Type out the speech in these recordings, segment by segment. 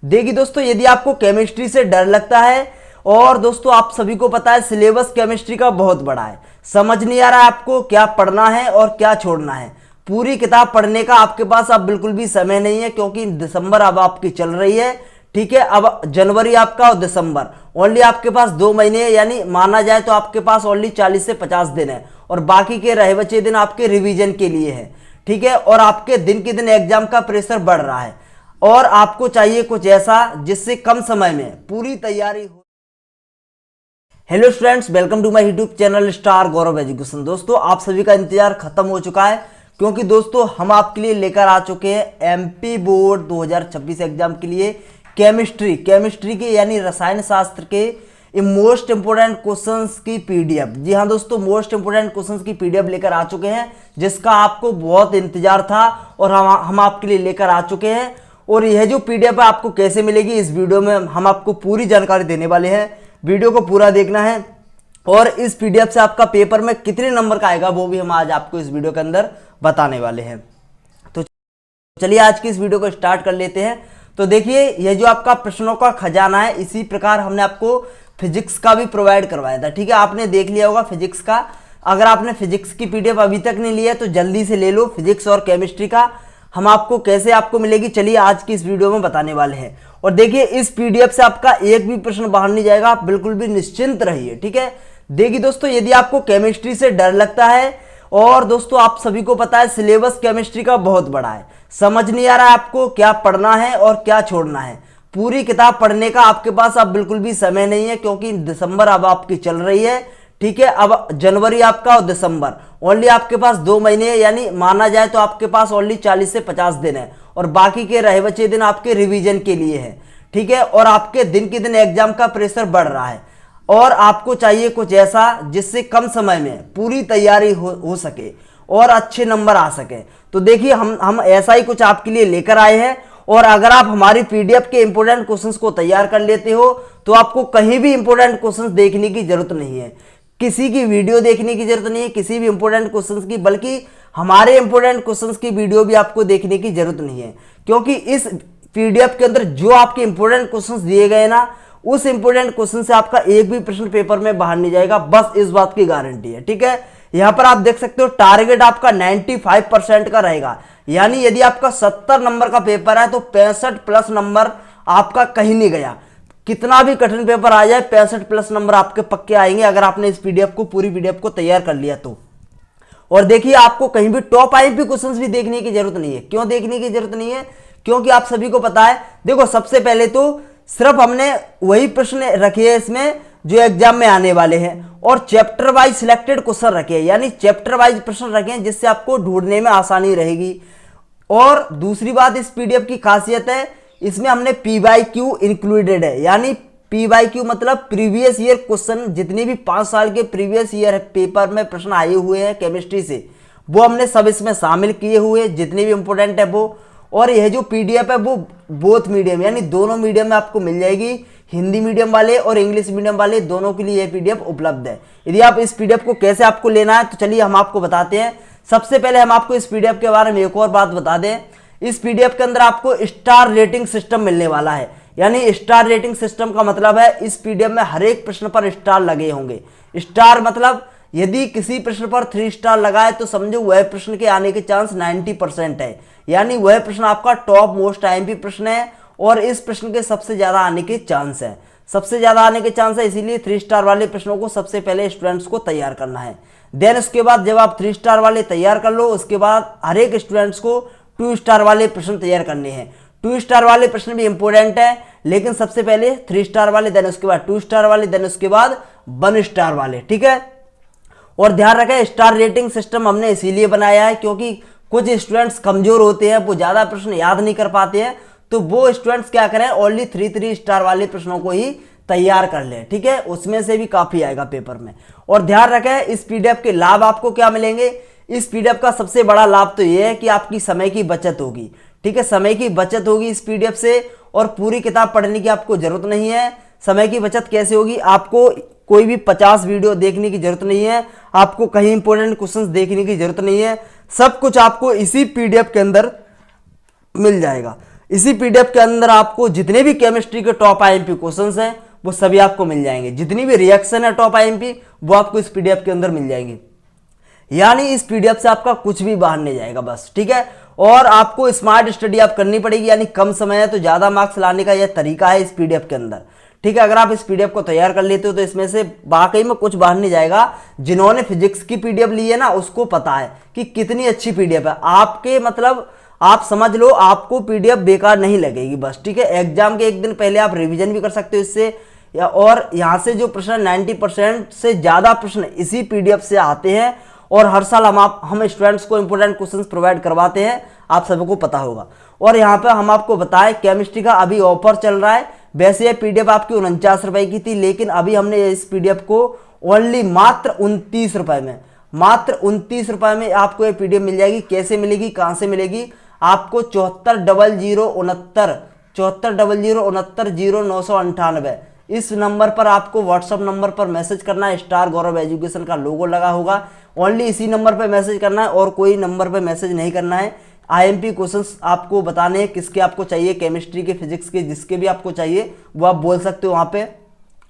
देखिए दोस्तों, यदि आपको केमिस्ट्री से डर लगता है और दोस्तों आप सभी को पता है सिलेबस केमिस्ट्री का बहुत बड़ा है, समझ नहीं आ रहा है आपको क्या पढ़ना है और क्या छोड़ना है, पूरी किताब पढ़ने का आपके पास अब बिल्कुल भी समय नहीं है क्योंकि दिसंबर अब आपकी चल रही है। ठीक है, अब जनवरी आपका और दिसंबर ओनली आपके पास 2 महीने है, यानी माना जाए तो आपके पास ओनली 40 से 50 दिन है और बाकी के रहे बचे दिन आपके रिवीजन के लिए है। ठीक है, और आपके दिन के दिन एग्जाम का प्रेशर बढ़ रहा है और आपको चाहिए कुछ ऐसा जिससे कम समय में पूरी तैयारी हो। Hello students, welcome to my YouTube channel star Gaurav education. दोस्तों आप सभी का इंतजार खत्म हो चुका है क्योंकि दोस्तों हम आपके लिए लेकर आ चुके हैं एमपी बोर्ड 2026 एग्जाम के लिए केमिस्ट्री के यानी रसायन शास्त्र के मोस्ट इंपोर्टेंट क्वेश्चंस की पीडीएफ। जी हाँ दोस्तों, मोस्ट इंपोर्टेंट क्वेश्चंस की पीडीएफ लेकर आ चुके हैं जिसका आपको बहुत इंतजार था और हम आपके लिए लेकर आ चुके हैं। और यह जो पीडीएफ है आपको कैसे मिलेगी, इस वीडियो में हम आपको पूरी जानकारी देने वाले हैं। वीडियो को पूरा देखना है और इस पीडीएफ से आपका पेपर में कितने नंबर का आएगा वो भी हम आज आपको इस वीडियो के अंदर बताने वाले हैं। तो चलिए आज की इस वीडियो को स्टार्ट कर लेते हैं। तो देखिए, यह जो आपका प्रश्नों का खजाना है, इसी प्रकार हमने आपको फिजिक्स का भी प्रोवाइड करवाया था। ठीक है, आपने देख लिया होगा फिजिक्स का। अगर आपने फिजिक्स की पीडीएफ अभी तक नहीं लिया है तो जल्दी से ले लो। फिजिक्स और केमिस्ट्री का हम आपको कैसे आपको मिलेगी, चलिए आज की इस वीडियो में बताने वाले हैं। और देखिए, इस पीडीएफ से आपका एक भी प्रश्न बाहर नहीं जाएगा, आप बिल्कुल भी निश्चिंत रहिए। ठीक है, देखिए दोस्तों, यदि आपको केमिस्ट्री से डर लगता है और दोस्तों आप सभी को पता है सिलेबस केमिस्ट्री का बहुत बड़ा है, समझ नहीं आ रहा है आपको क्या पढ़ना है और क्या छोड़ना है, पूरी किताब पढ़ने का आपके पास अब बिल्कुल भी समय नहीं है क्योंकि दिसंबर अब आपकी चल रही है। ठीक है, अब जनवरी आपका और दिसंबर ओनली आपके पास 2 महीने है, यानी माना जाए तो आपके पास ओनली 40 से 50 दिन है और बाकी के रहे बचे दिन आपके रिवीजन के लिए है। ठीक है, और आपके दिन के दिन एग्जाम का प्रेशर बढ़ रहा है और आपको चाहिए कुछ ऐसा जिससे कम समय में पूरी तैयारी हो सके और अच्छे नंबर आ सके। तो देखिए, हम ऐसा ही कुछ आपके लिए लेकर आए हैं। और अगर आप हमारी पीडीएफ के इंपोर्टेंट क्वेश्चंस को तैयार कर लेते हो तो आपको कहीं भी इंपोर्टेंट क्वेश्चंस देखने की जरूरत नहीं है, किसी की वीडियो देखने की जरूरत नहीं है, किसी भी इंपोर्टेंट क्वेश्चंस की, बल्कि हमारे इंपोर्टेंट क्वेश्चंस की वीडियो भी आपको देखने की जरूरत नहीं है क्योंकि इस पीडीएफ के अंदर जो आपके इंपोर्टेंट क्वेश्चंस दिए गए ना, उस इंपोर्टेंट क्वेश्चन से आपका एक भी प्रश्न पेपर में बाहर नहीं जाएगा, बस इस बात की गारंटी है। ठीक है, यहां पर आप देख सकते हो टारगेट आपका 95% का रहेगा, यानी यदि आपका 70 नंबर का पेपर है तो 65+ नंबर आपका कहीं नहीं गया। कितना भी कठिन पेपर आ जाए 65+ नंबर आपके पक्के आएंगे अगर आपने इस पीडीएफ को पूरी पीडीएफ को तैयार कर लिया तो। और देखिए, आपको कहीं भी टॉप आईएमपी क्वेश्चंस भी देखने की जरूरत नहीं है। क्यों देखने की जरूरत नहीं है? क्योंकि आप सभी को पता है, देखो सबसे पहले तो सिर्फ हमने वही प्रश्न रखे हैं इसमें जो एग्जाम में आने वाले हैं और चैप्टर वाइज सिलेक्टेड क्वेश्चन रखे हैं, यानी चैप्टर वाइज प्रश्न रखे हैं जिससे आपको ढूंढने में आसानी रहेगी। और दूसरी बात, इस पीडीएफ की खासियत है इसमें हमने PYQ इंक्लूडेड है, यानी PYQ मतलब प्रीवियस ईयर क्वेश्चन, जितने भी 5 साल के प्रीवियस ईयर पेपर में प्रश्न आए हुए हैं केमिस्ट्री से वो हमने सब इसमें शामिल किए हुए, जितने भी इंपोर्टेंट है वो। और यह जो पीडीएफ है वो बोथ मीडियम यानी दोनों मीडियम में आपको मिल जाएगी, हिंदी मीडियम वाले और इंग्लिश मीडियम वाले दोनों के लिए यह पीडीएफ उपलब्ध है। यदि आप इस पीडीएफ को कैसे आपको लेना है तो चलिए हम आपको बताते हैं। सबसे पहले हम आपको इस पीडीएफ के बारे में एक और बात बता दें, इस पीडीएफ के अंदर आपको स्टार रेटिंग सिस्टम मिलने वाला है, यानी स्टार रेटिंग सिस्टम का मतलब है इस पीडीएफ में हर एक प्रश्न पर स्टार लगे होंगे। स्टार मतलब यदि किसी प्रश्न पर 3 स्टार लगाए तो समझो वह प्रश्न के आने के चांस 90% है, यानी वह प्रश्न आपका टॉप मोस्ट आईएमपी प्रश्न है और इस प्रश्न के सबसे ज्यादा आने के चांस है। सबसे ज्यादा आने के चांस है, इसीलिए 3 स्टार वाले प्रश्नों को सबसे पहले स्टूडेंट्स को तैयार करना है। देन उसके बाद जब आप 3 स्टार वाले तैयार कर लो, उसके बाद हर एक स्टूडेंट्स को 2 स्टार वाले प्रश्न तैयार करने हैं। 2 स्टार वाले प्रश्न भी इंपोर्टेंट है, लेकिन सबसे पहले 3 स्टार वाले, देन उसके बाद 2 स्टार वाले, देन उसके बाद 1 स्टार वाले। ठीक है, और ध्यान रखें स्टार रेटिंग सिस्टम हमने इसीलिए बनाया है क्योंकि कुछ स्टूडेंट्स कमजोर होते हैं, वो ज्यादा प्रश्न याद नहीं कर पाते हैं, तो वो स्टूडेंट्स क्या करें, ओनली 3 स्टार वाले प्रश्नों को ही तैयार कर लें। ठीक है, उसमें से भी काफी आएगा पेपर में। और ध्यान रखें इस पीडीएफ के लाभ आपको क्या मिलेंगे। इस पीडीएफ का सबसे बड़ा लाभ तो यह है कि आपकी समय की बचत होगी। ठीक है, समय की बचत होगी इस पीडीएफ से और पूरी किताब पढ़ने की आपको जरूरत नहीं है। समय की बचत कैसे होगी, आपको कोई भी 50 वीडियो देखने की जरूरत नहीं है, आपको कहीं इंपोर्टेंट क्वेश्चंस देखने की जरूरत नहीं है, सब कुछ आपको इसी पीडीएफ के अंदर मिल जाएगा। इसी पीडीएफ के अंदर आपको जितने भी केमिस्ट्री के टॉप आईएमपी क्वेश्चंस हैं वो सभी आपको मिल जाएंगे, जितनी भी रिएक्शन है टॉप आईएमपी वो आपको इस पीडीएफ के अंदर मिल जाएंगी। यानी इस पीडीएफ से आपका कुछ भी बाहर नहीं जाएगा बस, ठीक है। और आपको स्मार्ट स्टडी आप करनी पड़ेगी, यानी कम समय है तो ज्यादा मार्क्स लाने का यह तरीका है इस पीडीएफ के अंदर, ठीक है। अगर आप इस पीडीएफ को तैयार कर लेते हो तो इसमें से वाकई में कुछ बाहर नहीं जाएगा। जिन्होंने फिजिक्स की पीडीएफ ली है ना उसको पता है कि कितनी अच्छी पीडीएफ है आपके, मतलब आप समझ लो आपको पीडीएफ बेकार नहीं लगेगी बस, ठीक है। एग्जाम के एक दिन पहले आप रिवीजन भी कर सकते हो इससे, और यहाँ से जो प्रश्न 90% से ज्यादा प्रश्न इसी पीडीएफ से आते हैं। और हर साल हम स्टूडेंट्स को इंपोर्टेंट क्वेश्चंस प्रोवाइड करवाते हैं, आप सबको पता होगा। और यहाँ पे हम आपको बताएं केमिस्ट्री का अभी ऑफर चल रहा है। वैसे ये पीडीएफ आपकी 49 रुपए की थी, लेकिन अभी हमने इस पीडीएफ को ओनली मात्र 29 रुपए में, मात्र 29 रुपए में आपको ये पीडीएफ मिल जाएगी। कैसे मिलेगी, कहां से मिलेगी, आपको 740069 इस नंबर पर आपको व्हाट्सएप नंबर पर मैसेज करना है। स्टार गौरव एजुकेशन का लोगो लगा होगा, ओनली इसी नंबर पर मैसेज करना है और कोई नंबर पर मैसेज नहीं करना है। आईएमपी क्वेश्चंस आपको बताने हैं, किसके आपको चाहिए, केमिस्ट्री के, फिजिक्स के, जिसके भी आपको चाहिए वो आप बोल सकते हो वहाँ पे।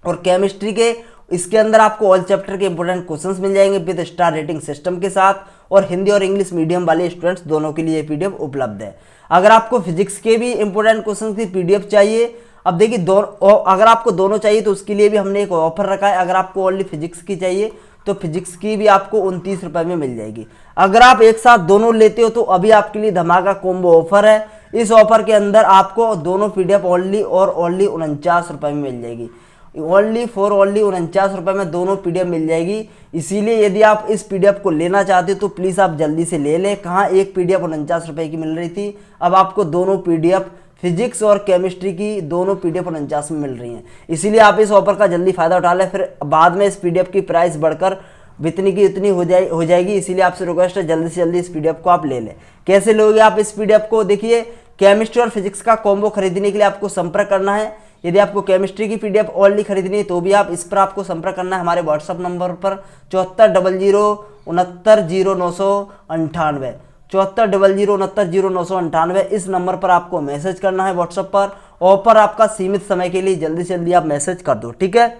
और केमिस्ट्री के इसके अंदर आपको ऑल चैप्टर के इंपोर्टेंट क्वेश्चंस मिल जाएंगे विद स्टार रेटिंग सिस्टम के साथ। और हिंदी और इंग्लिश मीडियम वाले स्टूडेंट्स दोनों के लिए पीडीएफ उपलब्ध है। अगर आपको फिजिक्स के भी इंपोर्टेंट क्वेश्चंस की पीडीएफ चाहिए, अब देखिए अगर आपको दोनों चाहिए तो उसके लिए भी हमने एक ऑफर रखा है। अगर आपको ओनली फिजिक्स की चाहिए तो फिजिक्स की भी आपको 29 रुपए में मिल जाएगी। अगर आप एक साथ दोनों लेते हो तो अभी आपके लिए धमाका कॉम्बो ऑफर है। इस ऑफर के अंदर आपको दोनों पीडीएफ ओनली 49 रुपए में मिल जाएगी। ओनली 49 रुपए में दोनों पीडीएफ मिल जाएगी। इसीलिए यदि आप इस पीडीएफ को लेना चाहते हो तो प्लीज आप जल्दी से ले लें। कहाँ एक पीडीएफ 49 रुपए की मिल रही थी, अब आपको दोनों पीडीएफ फिजिक्स और केमिस्ट्री की दोनों पीडीएफ 49 में मिल रही हैं। इसीलिए आप इस ऑफर का जल्दी फायदा उठा लें, फिर बाद में इस पीडीएफ की प्राइस बढ़कर इतनी की इतनी हो जाएगी। इसीलिए आपसे रिक्वेस्ट है जल्दी से जल्दी इस पीडीएफ को आप ले लें। कैसे लोगे आप इस पीडीएफ को, देखिए केमिस्ट्री और फिजिक्स का कॉम्बो खरीदने के लिए आपको संपर्क करना है। यदि आपको केमिस्ट्री की पीडीएफ ओनली खरीदनी है तो भी आप इस पर आपको संपर्क करना है हमारे व्हाट्सएप नंबर पर 7400690998 7400690998 इस नंबर पर आपको मैसेज करना है व्हाट्सएप पर। ऑफर आपका सीमित समय के लिए, जल्दी से जल्दी आप मैसेज कर दो, ठीक है।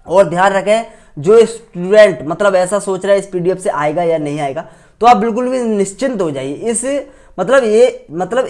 और ध्यान रखें जो स्टूडेंट मतलब ऐसा सोच रहा है इस पीडीएफ से आएगा या नहीं आएगा, तो आप बिल्कुल भी निश्चिंत हो जाइए। इस मतलब ये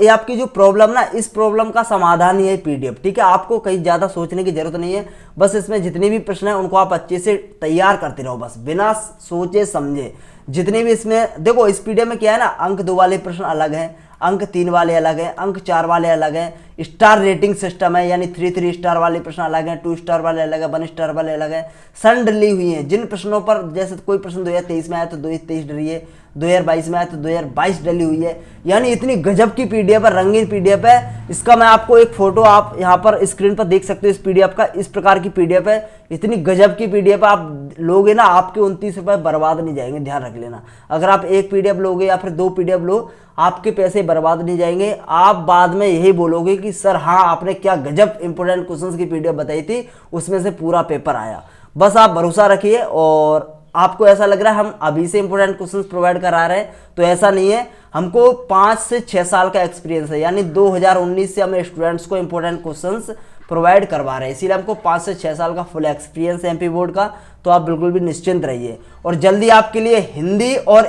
आपकी जो प्रॉब्लम ना, इस प्रॉब्लम का समाधान ही है पीडीएफ, ठीक है। आपको कहीं ज़्यादा सोचने की जरूरत नहीं है, बस इसमें जितने भी प्रश्न हैं उनको आप अच्छे से तैयार करते रहो, बस बिना सोचे समझे। जितने भी इसमें देखो, इस पीडीएफ में क्या है ना, अंक 2 वाले प्रश्न अलग हैं, अंक 3 वाले अलग हैं, अंक 4 वाले अलग हैं, स्टार रेटिंग सिस्टम है, यानी 3 स्टार वाले प्रश्न अलग हैं, 2 स्टार वाले अलग है, 1 स्टार वाले अलग है। सन डली हुई हैं जिन प्रश्नों पर, जैसे कोई प्रश्न 2023 में आया तो 2023 डली है, 2022 में आया तो 2022 डली हुई है। यानी इतनी गजब की पीडीएफ है, रंगीन पीडीएफ है। इसका मैं आपको एक फोटो आप यहाँ पर स्क्रीन पर देख सकते हो इस पीडीएफ का। इस प्रकार की पीडीएफ है, इतनी गजब की पीडीएफ आप लोगे ना, आपके 29 रुपए बर्बाद नहीं जाएंगे, ध्यान रख लेना। अगर आप एक पीडीएफ लोगे या फिर 2 पीडीएफ लो, आपके पैसे बर्बाद नहीं जाएंगे। आप बाद में यही बोलोगे कि सर हाँ आपने क्या गजब इंपोर्टेंट क्वेश्चंस की पीडीएफ बताई थी, उसमें से पूरा पेपर आया। बस आप भरोसा रखिए। और आपको ऐसा लग रहा है हम अभी से इंपोर्टेंट क्वेश्चंस प्रोवाइड करा रहे हैं, तो ऐसा नहीं है। हमको 5 से 6 साल का एक्सपीरियंस है, यानी 2019 से हम स्टूडेंट्स को इंपोर्टेंट क्वेश्चंस प्रोवाइड करवा रहे हैं, इसीलिए हमको 5 से 6 साल का फुल एक्सपीरियंस है एमपी बोर्ड का। तो आप बिल्कुल भी निश्चिंत रहिए। और जल्दी आपके लिए हिंदी और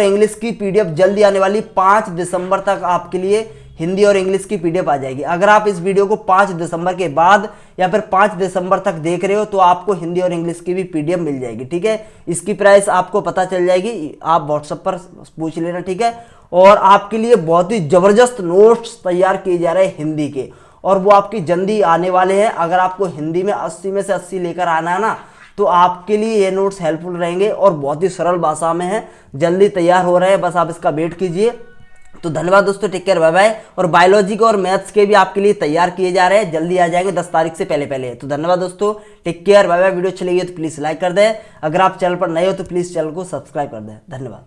इंग्लिश की पीडीएफ जल्दी आने वाली, 5 दिसंबर तक आपके लिए हिंदी और इंग्लिश की पीडीएफ आ जाएगी। अगर आप इस वीडियो को 5 दिसंबर के बाद या फिर 5 दिसंबर तक देख रहे हो तो आपको हिंदी और इंग्लिश की भी पीडीएफ मिल जाएगी, ठीक है। इसकी प्राइस आपको पता चल जाएगी, आप व्हाट्सएप पर पूछ लेना, ठीक है। और आपके लिए बहुत ही जबरदस्त नोट्स तैयार किए जा रहे हैं हिंदी के, और वो आपकी जल्दी आने वाले हैं। अगर आपको हिंदी में 80 में से 80 लेकर आना है ना, तो आपके लिए ये नोट्स हेल्पफुल रहेंगे और बहुत ही सरल भाषा में है, जल्दी तैयार हो रहे हैं, बस आप इसका वेट कीजिए। तो धन्यवाद दोस्तों, टेक केयर, बाय बाय। और बायोलॉजी के और मैथ्स के भी आपके लिए तैयार किए जा रहे हैं, जल्दी आ जाएंगे 10 तारीख से पहले। तो धन्यवाद दोस्तों, take care, bye bye. Video अच्छी लगी तो प्लीज लाइक कर दें, अगर आप चैनल पर नए हो तो प्लीज चैनल को सब्सक्राइब कर दें। धन्यवाद।